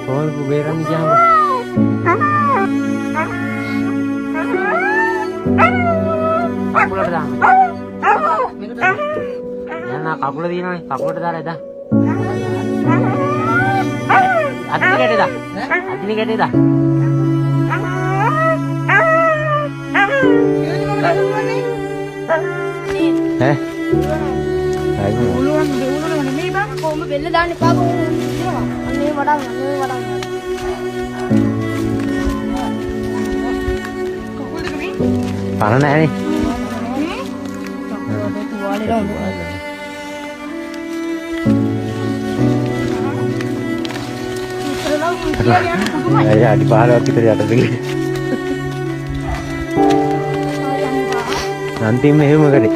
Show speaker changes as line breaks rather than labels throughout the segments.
කොහොමද බේරන්නේ කියන්න. කකුලට දාන්න. යන්න කකුල දිනවනේ. කකුලට දාලා එදා. අදින ගැටේද? අදින ගැටේද? ඈ? අයියෝ. උළුවන් නෙමෙයි බං. කොහොම බෙල්ල දාන්න එපා බං. අනේ වඩා කකුල් දෙක මේ. පණ නැහැනේ. අයියා අඩි 15ක් විතර යටද ගිහින්. අන්තිම එහෙම කරේ.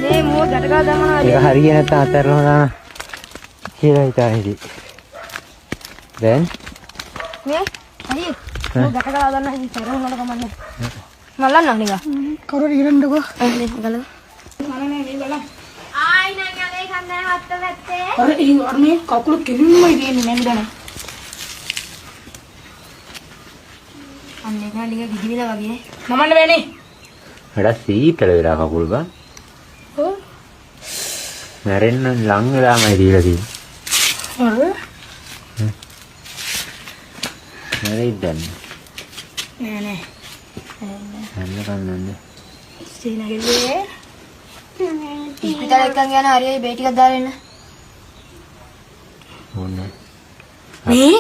මේ මෝ ගැටකා දානවා. ඒක හරිය නැත්නම් අතරම දාන කියලා හිතාහිදී. දැන් මේ හරි මෝ ගැටකා දාන්න ඉතින් තරම නඩ කමන්නේ. මල්ලන්න නිකන්. කවුරු ඉරන්නකෝ. අනේ ගල. මලනේ මේ බලන්න. ආයි නෑ ගලේ කන්නේ හත්ත පැත්තේ. අර මේ කකුල කෙලින්ම ඉන්නේ නැන්දනේ. අන්නේ ගාලික ගිදිවිලා වගේ නමන්න වෙන්නේ. වැඩ සීතල වෙලා කකුල් බං. ඔව්. මැරෙන්න ලං වෙලාමයි දීලා තියෙන්නේ. ඔව්. මැරෙයිද දැන්? නෑ. නෑ කන්නන්නේ. සීනගෙල්ලේ. ඉස්පිතාලේ එකන් යන හරියයි බේ ටිකක් දාලා එන්න. ඕනේ. මේ